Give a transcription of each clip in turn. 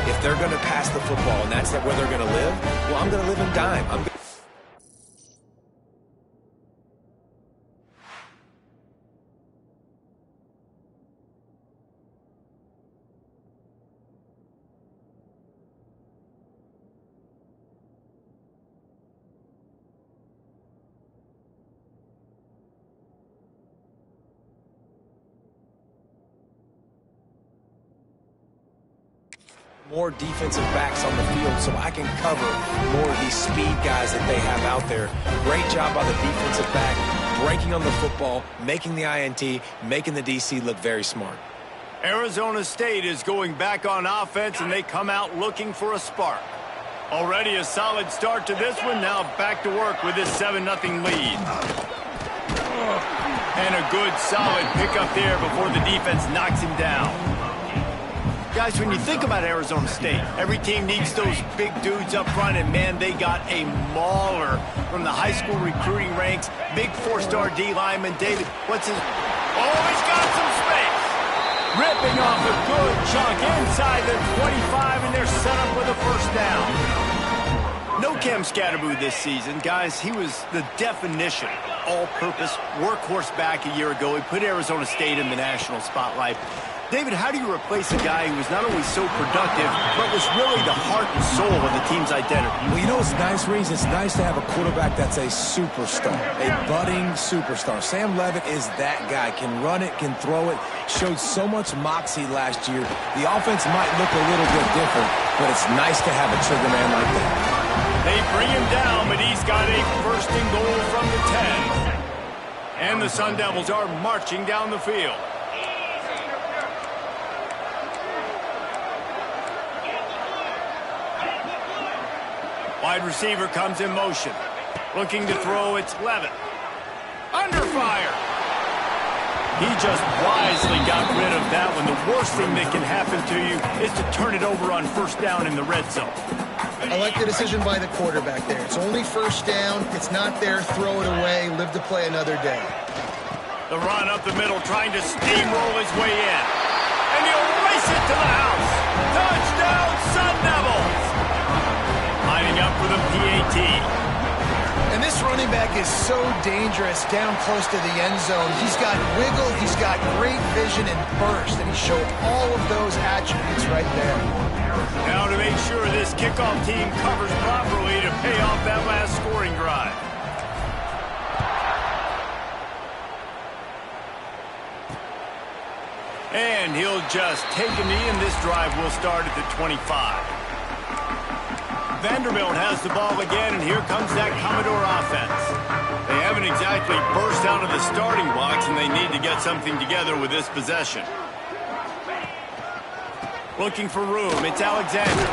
If they're going to pass the football and that's where they're going to live, well, I'm going to live in dime. More defensive backs on the field so I can cover more of these speed guys that they have out there. Great job by the defensive back, breaking on the football, making the INT, making the DC look very smart. Arizona State is going back on offense, and they come out looking for a spark. Already a solid start to this one. Now back to work with this 7-0 lead. And a good, solid pickup there before the defense knocks him down. Guys, when you think about Arizona State, every team needs those big dudes up front, and man, they got a mauler from the high school recruiting ranks. Big 4-star D lineman, David, what's his... Oh, he's got some space! Ripping off a good chunk inside the 25, and they're set up with a first down. No Cam Scatterboo this season, guys. He was the definition all-purpose workhorse back a year ago. He put Arizona State in the national spotlight. David, how do you replace a guy who was not only so productive, but was really the heart and soul of the team's identity? Well, you know what's nice, Reese? It's nice to have a quarterback that's a superstar, a budding superstar. Sam Levitt is that guy. Can run it, can throw it, showed so much moxie last year. The offense might look a little bit different, but it's nice to have a trigger man like that. They bring him down, but he's got a first and goal from the 10. And the Sun Devils are marching down the field. Wide receiver comes in motion. Looking to throw, it's Levitt. Under fire. He just wisely got rid of that one. The worst thing that can happen to you is to turn it over on first down in the red zone. I like the decision by the quarterback there. It's only first down. It's not there. Throw it away. Live to play another day. The run up the middle, trying to steamroll his way in. And he'll race it to the house. Touchdown, Sun Devils! Lining up for the PAT. And this running back is so dangerous down close to the end zone. He's got wiggle, he's got great vision and burst, and he showed all of those attributes right there. Now to make sure this kickoff team covers properly to pay off that last scoring drive. And he'll just take a knee, and this drive will start at the 25. Vanderbilt has the ball again, and here comes that Commodore offense. They haven't exactly burst out of the starting blocks, and they need to get something together with this possession. Looking for room, it's Alexander.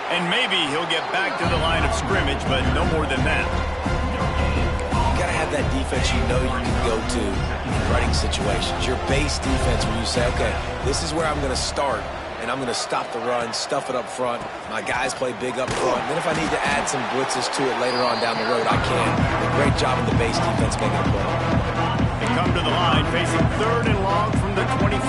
And maybe he'll get back to the line of scrimmage, but no more than that. You got to have that defense you know you can go to in running situations. Your base defense where you say, okay, this is where I'm going to start. And I'm going to stop the run, stuff it up front. My guys play big up front. Then if I need to add some blitzes to it later on down the road, I can. A great job of the base defense making a play. They come to the line, facing 3rd and long from the 25.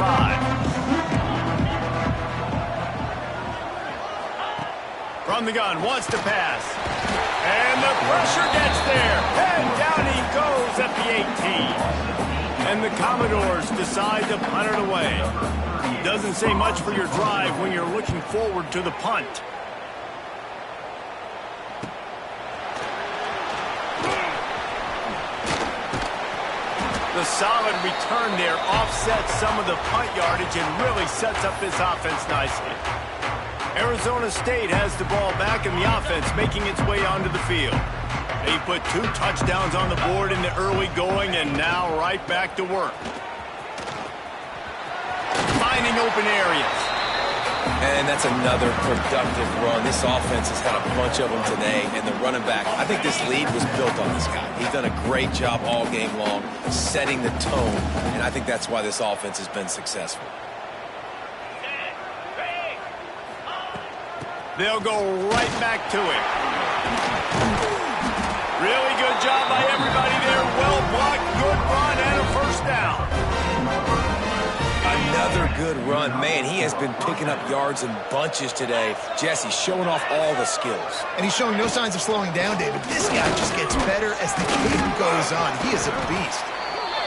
From the gun, wants to pass. And the pressure gets there. And down he goes at the 18. And the Commodores decide to punt it away. Doesn't say much for your drive when you're looking forward to the punt. The solid return there offsets some of the punt yardage and really sets up this offense nicely. Arizona State has the ball back, and the offense making its way onto the field. They put 2 touchdowns on the board in the early going, and now right back to work. Finding open areas. And that's another productive run. This offense has had a bunch of them today, and the running back, I think this lead was built on this guy. He's done a great job all game long, setting the tone, and I think that's why this offense has been successful. They'll go right back to it. Really good job by everybody there. Well blocked, good run, and a first down. Another Another good run. Man, he has been picking up yards in bunches today. Jesse showing off all the skills. And he's showing no signs of slowing down, David. This guy just gets better as the game goes on. He is a beast.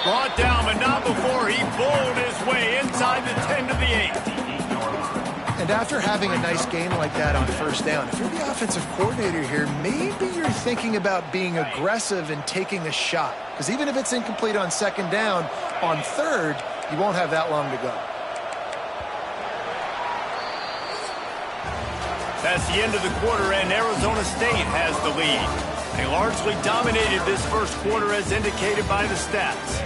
Brought down, but not before he bowled his way inside the 10 to the 8. And after having a nice game like that on first down, if you're the offensive coordinator here, maybe you're thinking about being aggressive and taking a shot. Because even if it's incomplete on second down, on third, you won't have that long to go. That's the end of the quarter, and Arizona State has the lead. They largely dominated this first quarter as indicated by the stats.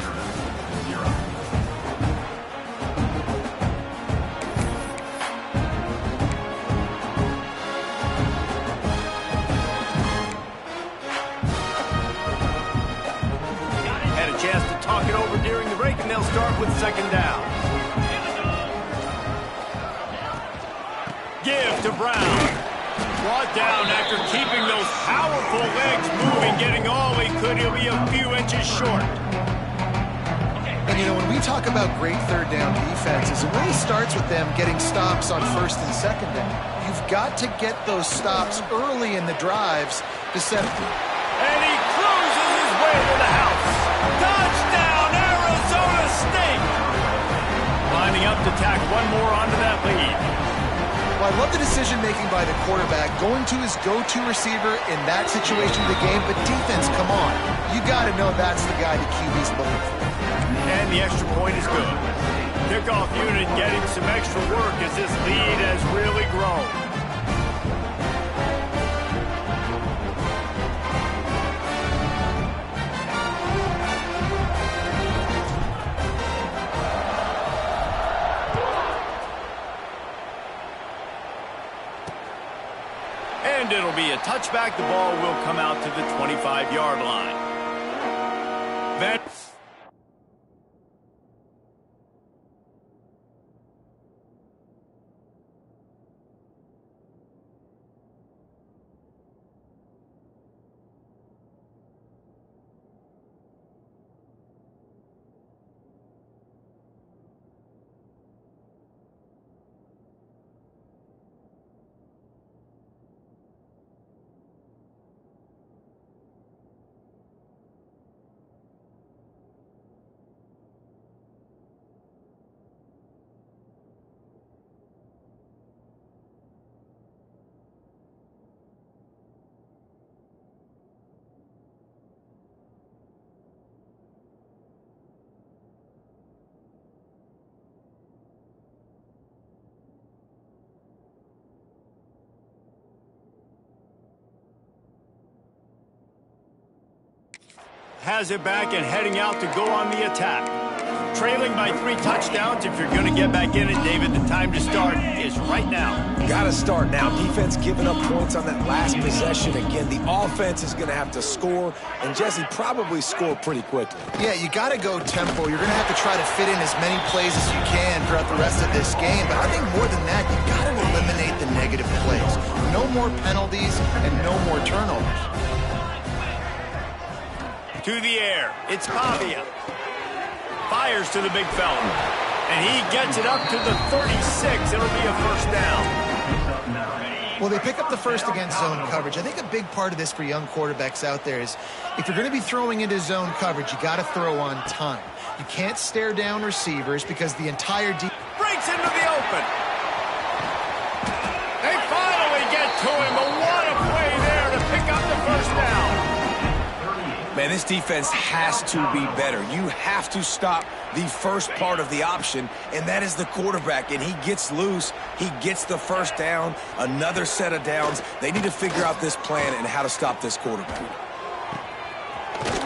Had a chance to talk it over during the break, and they'll start with second down. Give to Brown. Brought down after keeping those powerful legs moving, getting all he could. He'll be a few inches short. And, you know, when we talk about great third down defenses, it really starts with them getting stops on first and second down. You've got to get those stops early in the drives to set up. And he cruises his way to the house. Touchdown, Arizona State! Lining up to tack one more onto that lead. Well, I love the decision-making by the quarterback, going to his go-to receiver in that situation of the game, but defense, come on. You got to know that's the guy the QB's looking for. And the extra point is good. Kickoff unit getting some extra work as this lead has really grown. And it'll be a touchback. The ball will come out to the 25-yard line. Then has it back and heading out to go on the attack. Trailing by 3 touchdowns. If you're going to get back in it, David, the time to start is right now. Got to start now. Defense giving up points on that last possession. Again, the offense is going to have to score, and Jesse probably score pretty quickly. Yeah, you got to go tempo. You're going to have to try to fit in as many plays as you can throughout the rest of this game. But I think more than that, you got to eliminate the negative plays. No more penalties and no more turnovers. To the air, it's Pavia. Fires to the big fella. And he gets it up to the 36. It'll be a first down. Well, they pick up the first against zone coverage. I think a big part of this for young quarterbacks out there is if you're going to be throwing into zone coverage, you got to throw on time. You can't stare down receivers because the entire breaks into the open. They finally get to him, but what a play there to pick up the first down. Man, this defense has to be better. You have to stop the first part of the option, and that is the quarterback. And he gets loose. He gets the first down, another set of downs. They need to figure out this plan and how to stop this quarterback.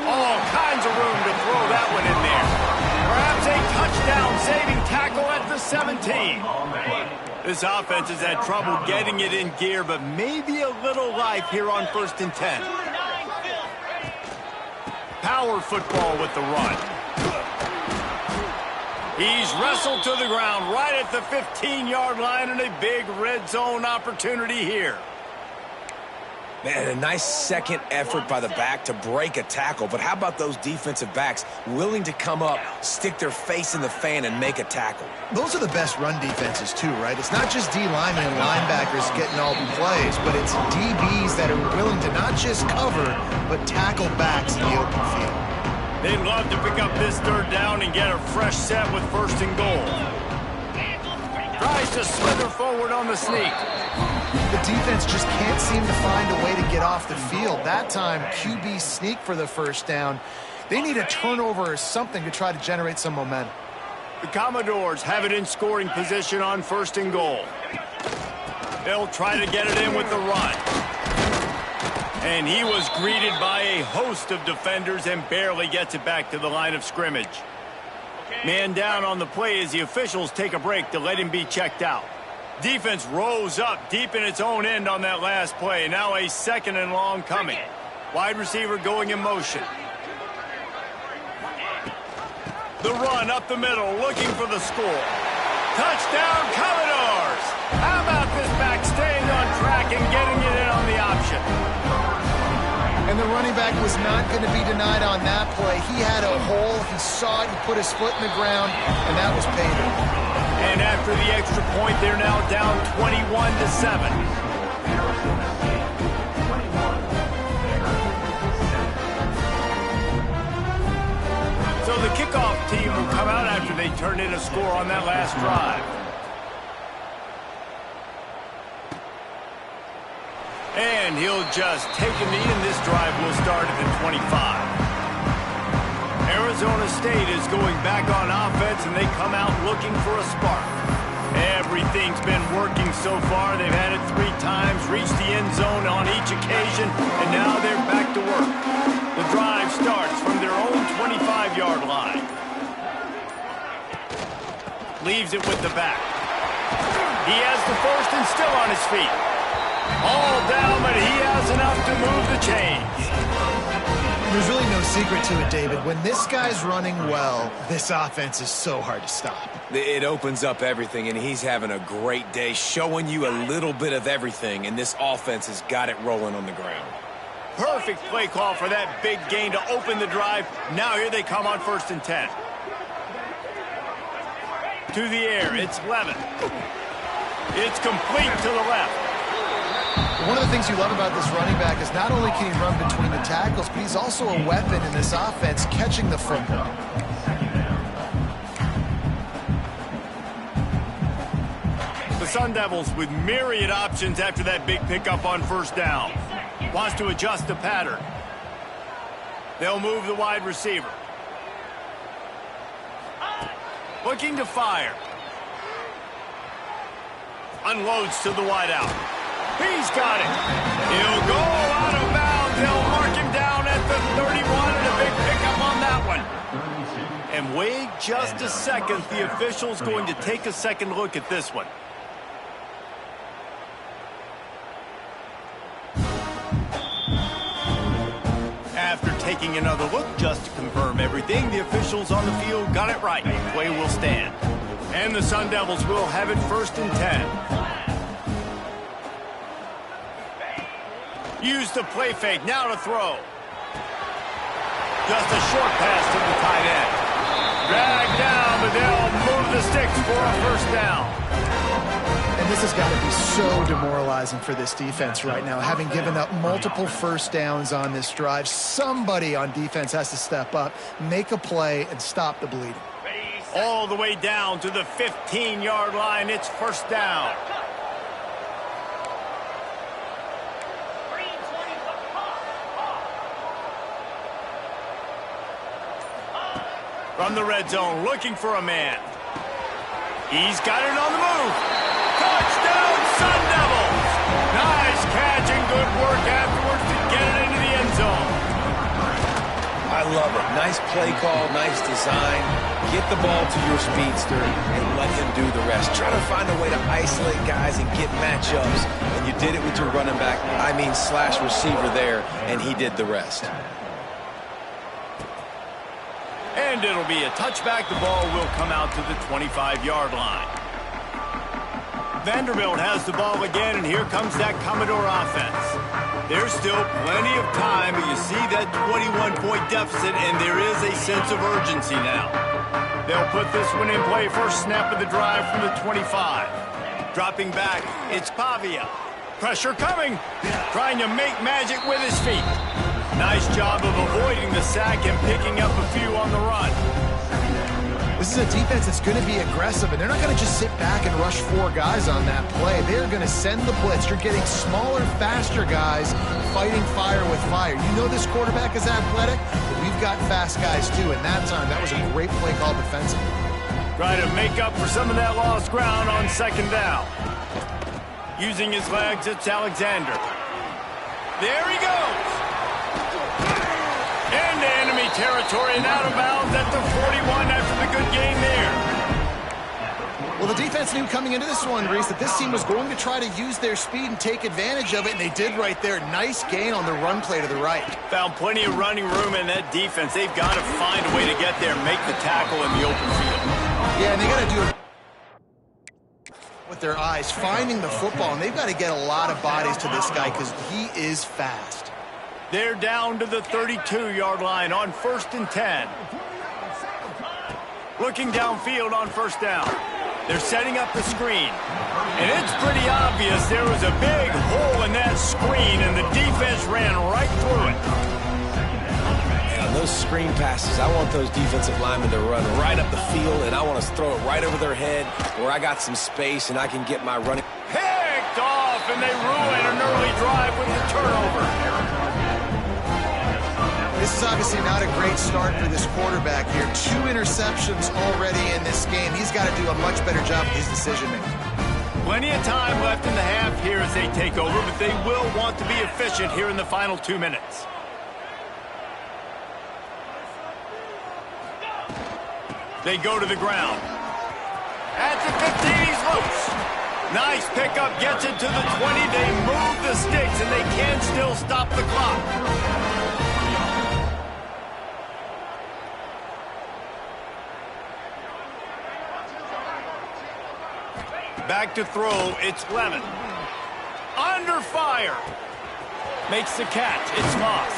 All kinds of room to throw that one in there. Perhaps a touchdown-saving tackle at the 17. This offense has had trouble getting it in gear, but maybe a little life here on 1st and 10. Power football with the run. He's wrestled to the ground right at the 15-yard line, and a big red zone opportunity here. Man, a nice second effort by the back to break a tackle. But how about those defensive backs willing to come up, stick their face in the fan, and make a tackle? Those are the best run defenses too, right? It's not just D linemen and linebackers getting all the plays, but it's DBs that are willing to not just cover, but tackle backs in the open field. They'd love to pick up this third down and get a fresh set with 1st and goal. Tries to slither forward on the sneak. The defense just can't seem to find a way to get off the field. That time, QB sneak for the 1st down. They need a turnover or something to try to generate some momentum. The Commodores have it in scoring position on 1st and goal. They'll try to get it in with the run. And he was greeted by a host of defenders and barely gets it back to the line of scrimmage. Man down on the play as the officials take a break to let him be checked out. Defense rose up deep in its own end on that last play. Now a 2nd and long coming. Wide receiver going in motion. The run up the middle, looking for the score. Touchdown, Commodores! How about this back staying on track and getting it in on the option? And the running back was not going to be denied on that play. He had a hole, he saw it, he put his foot in the ground, and that was payday. And after the extra point, they're now down 21-7. So the kickoff team will come out after they turn in a score on that last drive. And he'll just take a knee, and this drive will start at the 25. Arizona State is going back on offense, and they come out looking for a spark. Everything's been working so far. They've had it 3 times, reached the end zone on each occasion, and now they're back to work. The drive starts from their own 25-yard line. Leaves it with the back. He has the 1st and still on his feet. All down, but he has enough to move the chains. There's really no secret to it, David. When this guy's running well, this offense is so hard to stop. It opens up everything, and he's having a great day, showing you a little bit of everything, and this offense has got it rolling on the ground. Perfect play call for that big gain to open the drive. Now here they come on 1st and 10. To the air, it's Levin. It's complete to the left. One of the things you love about this running back is not only can he run between the tackles, but he's also a weapon in this offense, catching the football. The Sun Devils with myriad options after that big pickup on 1st down. Wants to adjust the pattern. They'll move the wide receiver. Looking to fire. Unloads to the wideout. He's got it. He'll go out of bounds. They'll mark him down at the 31, and a big pickup on that one. And wait just a second. The official's going to take a second look at this one. After taking another look just to confirm everything, the officials on the field got it right. Play will stand. And the Sun Devils will have it 1st and 10. Use the play fake, now to throw. Just a short pass to the tight end. Dragged down, but they'll move the sticks for a 1st down. And this has got to be so demoralizing for this defense right now, having given up multiple 1st downs on this drive. Somebody on defense has to step up, make a play, and stop the bleeding. All the way down to the 15-yard line, it's 1st down. From the red zone, looking for a man. He's got it on the move. Touchdown, Sun Devils! Nice catch and good work afterwards to get it into the end zone. I love it. Nice play call, nice design. Get the ball to your speedster and let him do the rest. Try to find a way to isolate guys and get matchups. And you did it with your running back, slash receiver there, and he did the rest. And it'll be a touchback. The ball will come out to the 25-yard line. Vanderbilt has the ball again, and here comes that Commodore offense. There's still plenty of time, but you see that 21-point deficit, and there is a sense of urgency now. They'll put this one in play. First snap of the drive from the 25. Dropping back, it's Pavia. Pressure coming. Trying to make magic with his feet. Nice job of avoiding the sack and picking up a few on the run. This is a defense that's going to be aggressive, and they're not going to just sit back and rush 4 guys on that play. They're going to send the blitz. You're getting smaller, faster guys fighting fire with fire. You know this quarterback is athletic, but we've got fast guys too, and that time, that was a great play call defensively. Trying to make up for some of that lost ground on second down. Using his legs, it's Alexander. There he goes. Into enemy territory and out of bounds at the 41 after the good game there. Well, the defense knew coming into this one, Reese, that this team was going to try to use their speed and take advantage of it, and they did right there. Nice gain on the run play to the right. Found plenty of running room in that defense. They've got to find a way to get there and make the tackle in the open field. Yeah, and they got to do it with their eyes, finding the football, and they've got to get a lot of bodies to this guy because he is fast. They're down to the 32-yard line on 1st and 10. Looking downfield on first down. They're setting up the screen. And it's pretty obvious there was a big hole in that screen, and the defense ran right through it. And on those screen passes, I want those defensive linemen to run right up the field, and I want to throw it right over their head where I got some space and I can get my running. Picked off, and they ruin an early drive with the turnover. This is obviously not a great start for this quarterback here. 2 interceptions already in this game. He's got to do a much better job with his decision-making. Plenty of time left in the half here as they take over, but they will want to be efficient here in the final 2 minutes. They go to the ground. At the 15, he's loose. Nice pickup, gets it to the 20. They move the sticks, and they can still stop the clock. Back to throw, it's Levin. Under fire. Makes the catch, it's Moss.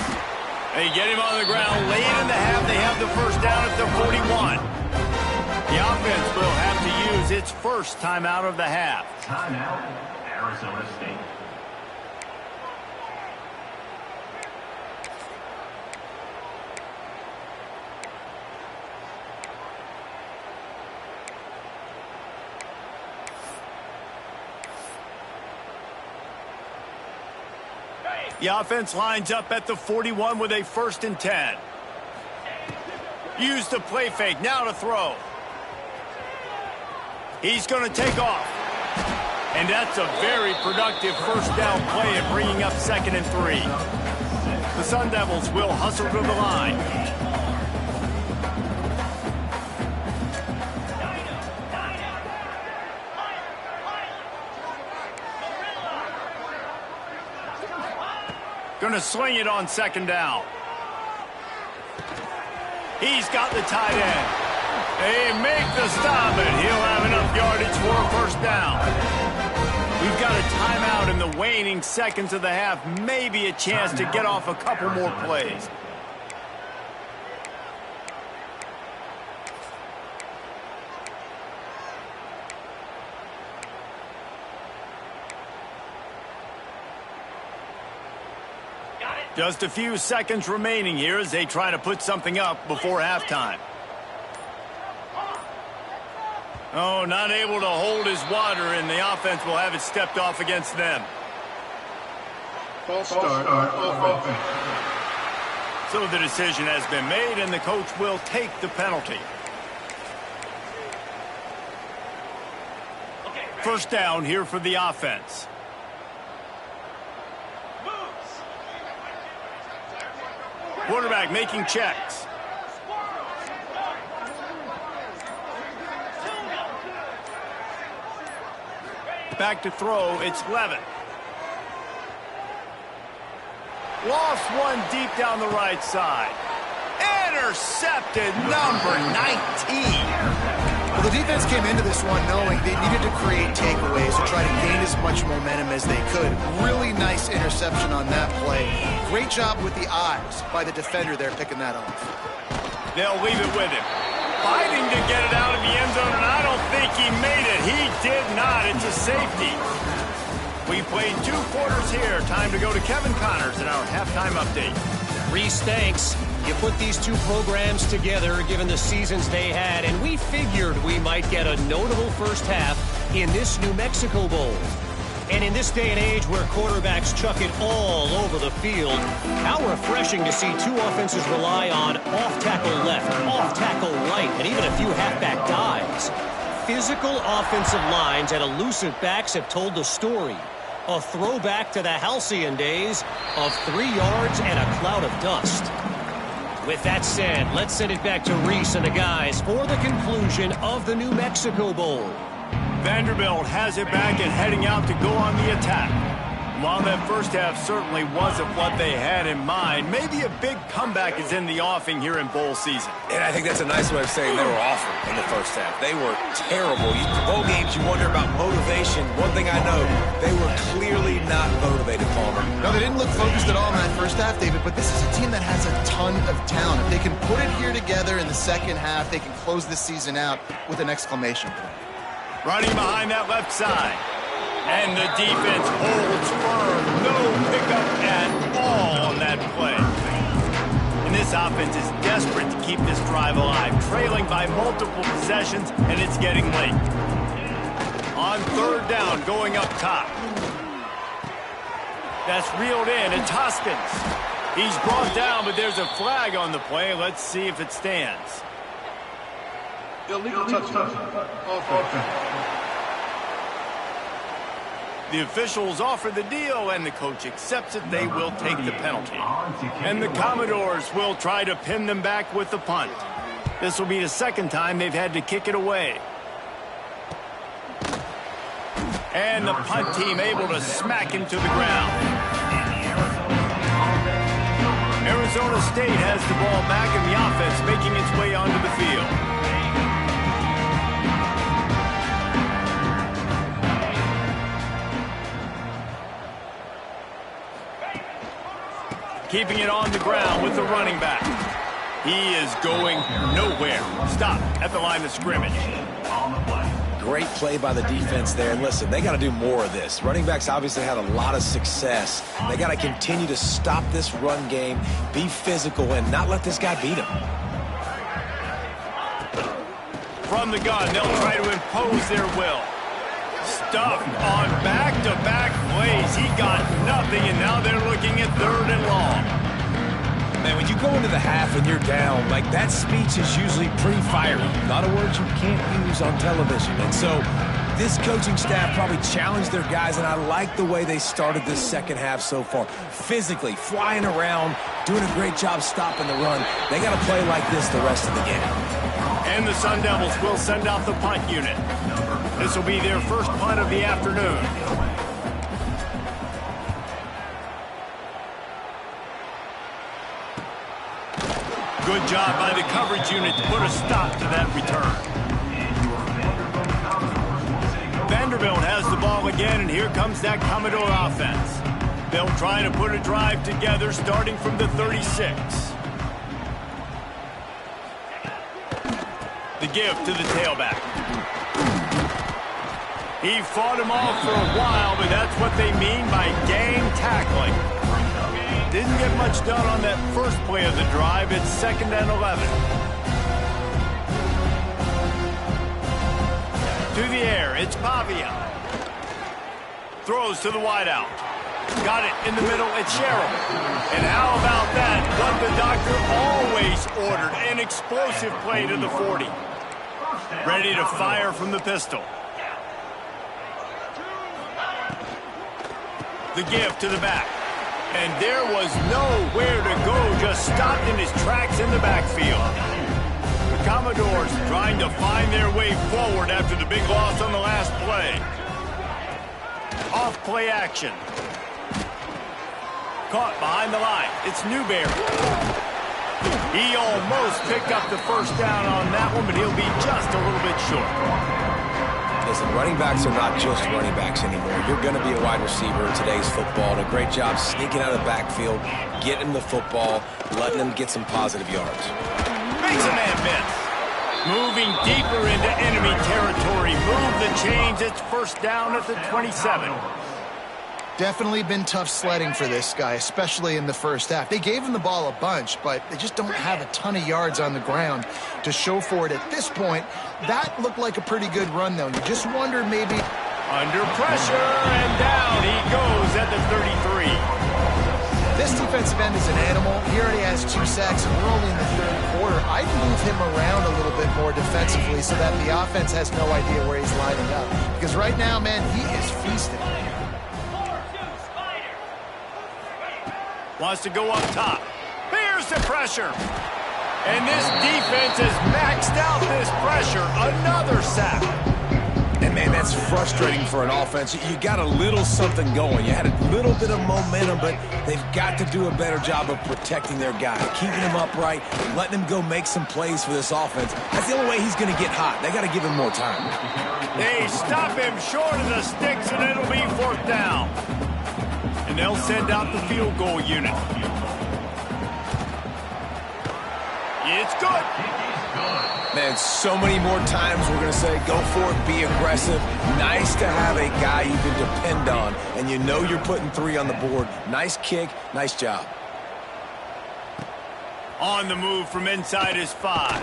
They get him on the ground late in the half. They have the first down at the 41. The offense will have to use its first timeout of the half. Timeout, Arizona State. The offense lines up at the 41 with a 1st and 10. Use the play fake, now to throw. He's going to take off. And that's a very productive first down play at bringing up 2nd and 3. The Sun Devils will hustle to the line. Going to sling it on 2nd down. He's got the tight end. They make the stop, and he'll have enough yardage for a first down. We've got a timeout in the waning seconds of the half. Maybe a chance to get off a couple more plays. Just a few seconds remaining here as they try to put something up before halftime. Oh, not able to hold his water, and the offense will have it stepped off against them. False start offense. So the decision has been made, and the coach will take the penalty. First down here for the offense. Quarterback making checks. Back to throw, it's Levin. Lost one deep down the right side. Intercepted, number 19. Well, the defense came into this one knowing they needed to create takeaways to try to gain as much momentum as they could. Really nice interception on that play. Great job with the eyes by the defender there picking that off. They'll leave it with him. Fighting to get it out of the end zone, and I don't think he made it. He did not. It's a safety. We played 2 quarters here. Time to go to Kevin Connors in our halftime update. Reese, thanks. You put these 2 programs together, given the seasons they had, and we figured we might get a notable first half in this New Mexico Bowl. And in this day and age where quarterbacks chuck it all over the field, how refreshing to see 2 offenses rely on off-tackle left, off-tackle right, and even a few halfback dives. Physical offensive lines and elusive backs have told the story. A throwback to the halcyon days of 3 yards and a cloud of dust. With that said, let's send it back to Reese and the guys for the conclusion of the New Mexico Bowl. Vanderbilt has it back and heading out to go on the attack. While that first half certainly wasn't what they had in mind, maybe a big comeback is in the offing here in bowl season. And I think that's a nice way of saying they were awful in the first half. They were terrible. Bowl games, you wonder about motivation. One thing I know, they were clearly not motivated, Palmer. No, they didn't look focused at all in that first half, David, but this is a team that has a ton of talent. If they can put it here together in the second half, they can close this season out with an exclamation point. Running behind that left side. And the defense holds firm. No pickup at all on that play. And this offense is desperate to keep this drive alive, trailing by multiple possessions, and it's getting late. On 3rd down, going up top. That's reeled in. It's Hoskins. He's brought down, but there's a flag on the play. Let's see if it stands. Illegal touchdown. Offense. The officials offer the deal, and the coach accepts it. They will take the penalty. And the Commodores will try to pin them back with the punt. This will be the 2nd time they've had to kick it away. And the punt team able to smack him to the ground. Arizona State has the ball back, and the offense making its way onto the field. Keeping it on the ground with the running back. He is going nowhere. Stop at the line of scrimmage. Great play by the defense there. And listen, they got to do more of this. Running backs obviously had a lot of success. They got to continue to stop this run game, be physical, and not let this guy beat them. From the gun, they'll try to impose their will. Stuffed on back-to-back plays. He got nothing, and now they're looking at 3rd and long. Man, when you go into the half and you're down, like that speech is usually pretty fiery. A lot of words you can't use on television. And so this coaching staff probably challenged their guys, and I like the way they started this second half so far. Physically, flying around, doing a great job stopping the run. They got to play like this the rest of the game. And the Sun Devils will send out the punt unit. This will be their first punt of the afternoon. Good job by the coverage unit to put a stop to that return. Vanderbilt has the ball again, and here comes that Commodore offense. They'll try to put a drive together starting from the 36. The give to the tailback. He fought him off for a while, but that's what they mean by gang tackling. Didn't get much done on that first play of the drive. It's 2nd and 11. To the air, it's Pavia. Throws to the wideout. Got it in the middle, it's Sherrill. And how about that? What the doctor always ordered, an explosive play to the 40. Ready to fire from the pistol. The give to the back. And there was nowhere to go, just stopped in his tracks in the backfield. The Commodores trying to find their way forward after the big loss on the last play. Off play action. Caught behind the line. It's Newberry. He almost picked up the first down on that one, but he'll be just a little bit short. Listen, running backs are not just running backs anymore. You're going to be a wide receiver in today's football. And a great job sneaking out of the backfield, getting the football, letting them get some positive yards. Makes a man miss. Moving deeper into enemy territory. Move the chains. It's first down at the 27. Definitely been tough sledding for this guy, especially in the first half. They gave him the ball a bunch, but they just don't have a ton of yards on the ground to show for it at this point. That looked like a pretty good run, though. You just wonder maybe... Under pressure, and down he goes at the 33. This defensive end is an animal. He already has 2 sacks, and we're only in the third quarter. I'd move him around a little bit more defensively so that the offense has no idea where he's lining up. Because right now, man, he is feasting. Wants to go up top. Here's the pressure. And this defense has maxed out this pressure. Another sack. And, man, that's frustrating for an offense. You got a little something going. You had a little bit of momentum, but they've got to do a better job of protecting their guy, keeping him upright, letting him go make some plays for this offense. That's the only way he's going to get hot. They got to give him more time. They stop him short of the sticks, and it'll be fourth down. And they'll send out the field goal unit. It's good. Man, so many more times we're going to say, go for it, be aggressive. Nice to have a guy you can depend on, and you know you're putting 3 on the board. Nice kick, nice job. On the move from inside his 5.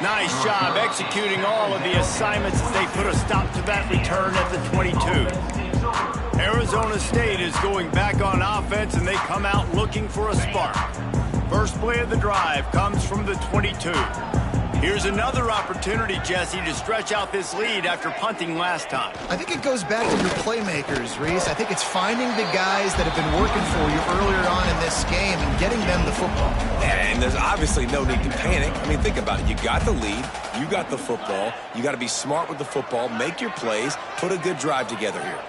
Nice job executing all of the assignments as they put a stop to that return at the 22. Arizona State is going back on offense, and they come out looking for a spark. First play of the drive comes from the 22. Here's another opportunity, Jesse, to stretch out this lead after punting last time. I think it goes back to your playmakers, Reese. I think it's finding the guys that have been working for you earlier on in this game and getting them the football. And there's obviously no need to panic. I mean, think about it. You got the lead. You got the football. You got to be smart with the football, make your plays, put a good drive together here.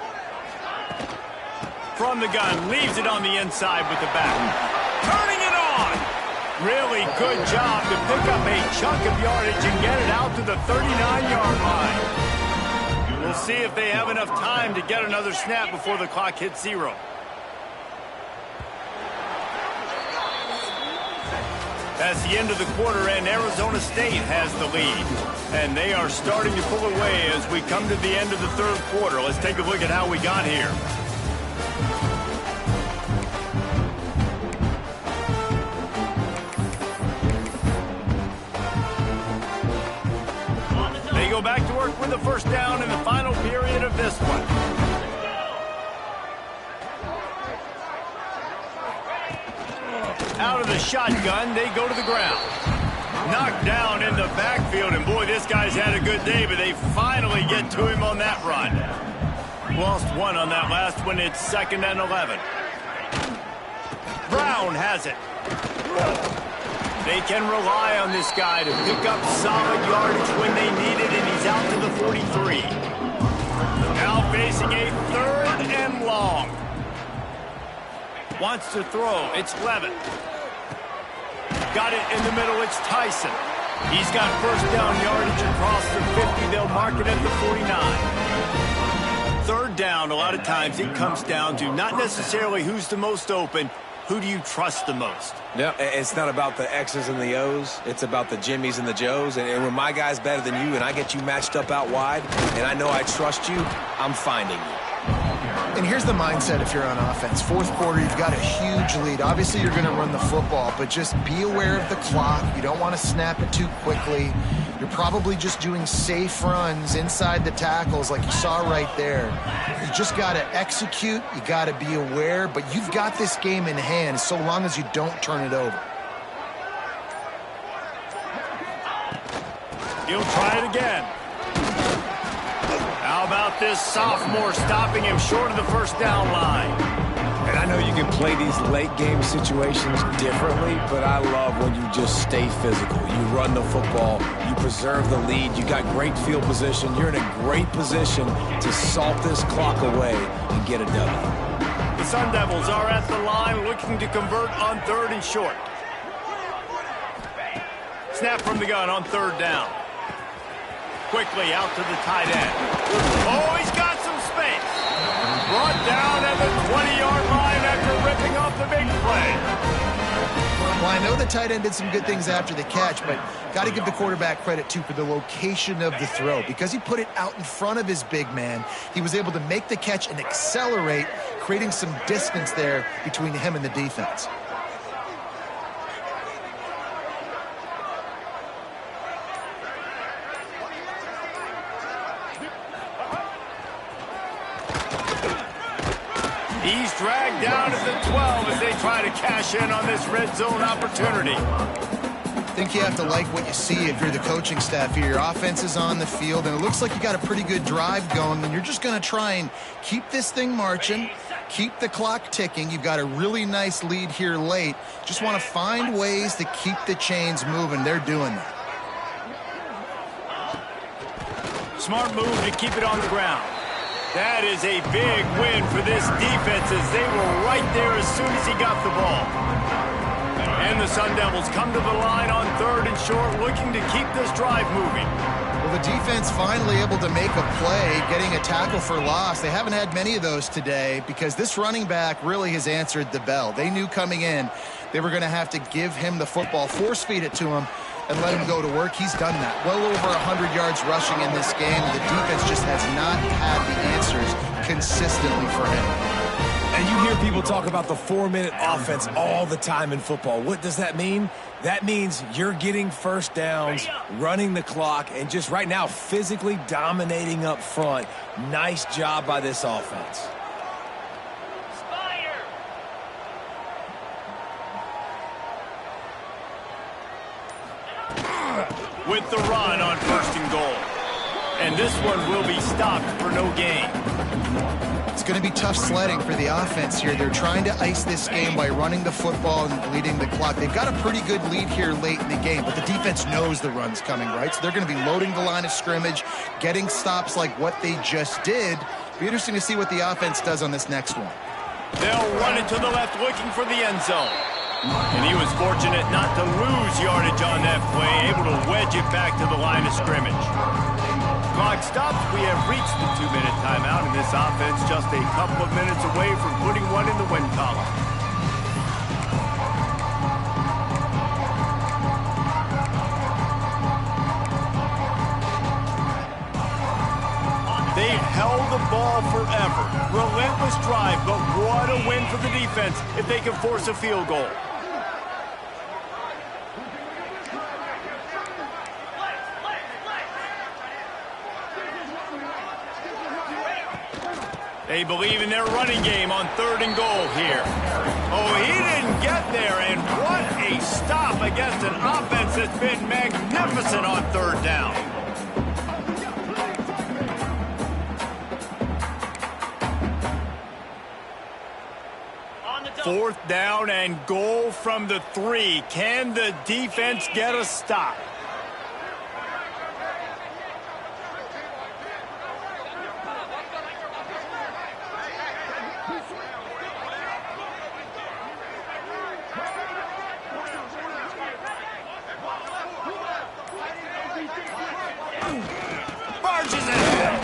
From the gun, leaves it on the inside with the back. Turning it on! Really good job to pick up a chunk of yardage and get it out to the 39-yard line. We'll see if they have enough time to get another snap before the clock hits 0. That's the end of the quarter, and Arizona State has the lead. And they are starting to pull away as we come to the end of the third quarter. Let's take a look at how we got here. They go back to work with the first down in the final period of this one. Out of the shotgun, they go to the ground. Knocked down in the backfield, and boy, this guy's had a good day, but they finally get to him on that run. Lost 1 on that last one. It's 2nd and 11. Brown has it. They can rely on this guy to pick up solid yardage when they need it, and he's out to the 43. Now facing a 3rd and long. Wants to throw. It's Levitt. Got it in the middle. It's Tyson. He's got first down yardage across the 50. They'll mark it at the 49. Third down, a lot of times it comes down to not necessarily who's the most open, who do you trust the most? Yeah, it's not about the X's and the O's. It's about the Jimmys and the Joes. And when my guy's better than you and I get you matched up out wide and I know I trust you, I'm finding you. And here's the mindset if you're on offense. Fourth quarter, you've got a huge lead. Obviously, you're going to run the football, but just be aware of the clock. You don't want to snap it too quickly. You're probably just doing safe runs inside the tackles like you saw right there. You just got to execute. You got to be aware, but you've got this game in hand so long as you don't turn it over. He'll try it again. How about this sophomore stopping him short of the first down line? And I know you can play these late game situations differently, but I love when you just stay physical. You run the football, you preserve the lead, you got great field position. You're in a great position to salt this clock away and get a W. The Sun Devils are at the line looking to convert on 3rd and short. Snap from the gun on third down. Quickly out to the tight end. Oh, he's got some space. Brought down at the 20-yard line after ripping off the big play. Well, I know the tight end did some good things after the catch, but got to give the quarterback credit, too, for the location of the throw. Because he put it out in front of his big man, he was able to make the catch and accelerate, creating some distance there between him and the defense. He's dragged down at the 12 as they try to cash in on this red zone opportunity. I think you have to like what you see if you're the coaching staff here. Your offense is on the field, and it looks like you got a pretty good drive going, and you're just going to try and keep this thing marching, keep the clock ticking. You've got a really nice lead here late. Just want to find ways to keep the chains moving. They're doing that. Smart move to keep it on the ground. That is a big win for this defense as they were right there as soon as he got the ball. And the Sun Devils come to the line on third and short, looking to keep this drive moving. Well, the defense finally able to make a play, getting a tackle for loss. They haven't had many of those today because this running back really has answered the bell. They knew coming in they were going to have to give him the football, force feed it to him, and let him go to work. He's done that. Well over 100 yards rushing in this game. The defense just has not had the answers consistently for him. And you hear people talk about the 4-minute offense all the time in football. What does that mean? That means you're getting first downs, running the clock, and just right now physically dominating up front. Nice job by this offense. With the run on first and goal. And this one will be stopped for no gain. It's going to be tough sledding for the offense here. They're trying to ice this game by running the football and leading the clock. They've got a pretty good lead here late in the game, but the defense knows the run's coming, right? So they're going to be loading the line of scrimmage, getting stops like what they just did. Be interesting to see what the offense does on this next one. They'll run it to the left looking for the end zone. And he was fortunate not to lose yardage on that play, able to wedge it back to the line of scrimmage. Clock stops. We have reached the 2-minute timeout, and this offense just a couple of minutes away from putting one in the win column. They held the ball forever. Relentless drive, but what a win for the defense if they can force a field goal. They believe in their running game on third and goal here. Oh, he didn't get there, and what a stop against an offense that's been magnificent on third down. Fourth down and goal from the 3. Can the defense get a stop? Barges ahead.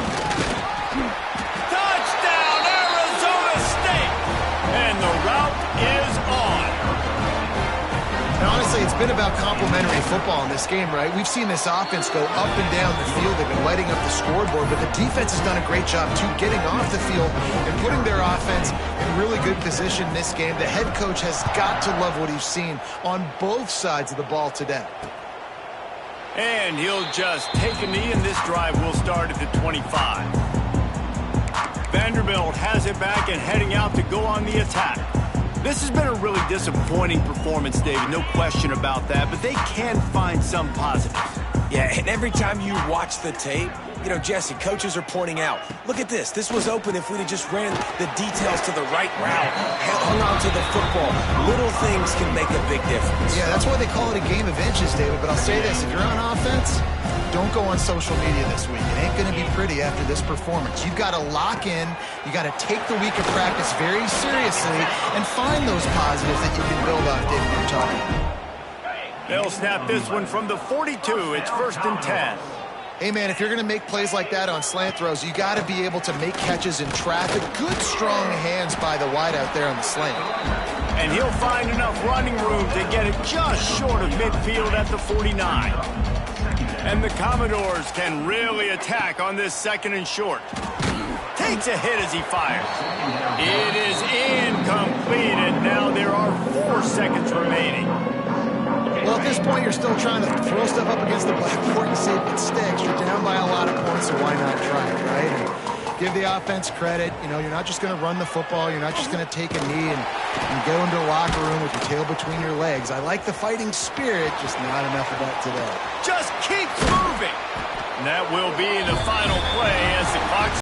Touchdown, Arizona State. And the route is on. And honestly, it's been about complementary football in this game, right? We've seen this offense go up and down the field. They've been lighting up the scoreboard, but the defense has done a great job, too, getting off the field and putting their offense in really good position in this game. The head coach has got to love what he's seen on both sides of the ball today. And he'll just take a knee, and this drive will start at the 25. Vanderbilt has it back and heading out to go on the attack. This has been a really disappointing performance, David, no question about that, but they can find some positives. Yeah, and every time you watch the tape, you know, Jesse, coaches are pointing out, look at this. This was open if we'd have just ran the details to the right route, hung on to the football. Little things can make a big difference. Yeah, that's why they call it a game of inches, David. But I'll say this, if you're on offense, don't go on social media this week. It ain't going to be pretty after this performance. You've got to lock in. You got to take the week of practice very seriously and find those positives that you can build off, David, you're talking about. They'll snap this one from the 42. It's 1st and 10. Hey, man, if you're going to make plays like that on slant throws, you got to be able to make catches in traffic. Good, strong hands by the wide out there on the slant. And he'll find enough running room to get it just short of midfield at the 49. And the Commodores can really attack on this 2nd and short. Takes a hit as he fires. It is incomplete, and now there are 4 seconds remaining. Well, at this point, you're still trying to throw stuff up against the blackboard and see if it sticks. You're down by a lot of points, so why not try it, right? And give the offense credit. You know, you're not just going to run the football. You're not just going to take a knee and go into the locker room with your tail between your legs. I like the fighting spirit, just not enough of that today. Just keeps moving. And that will be the final play as the clock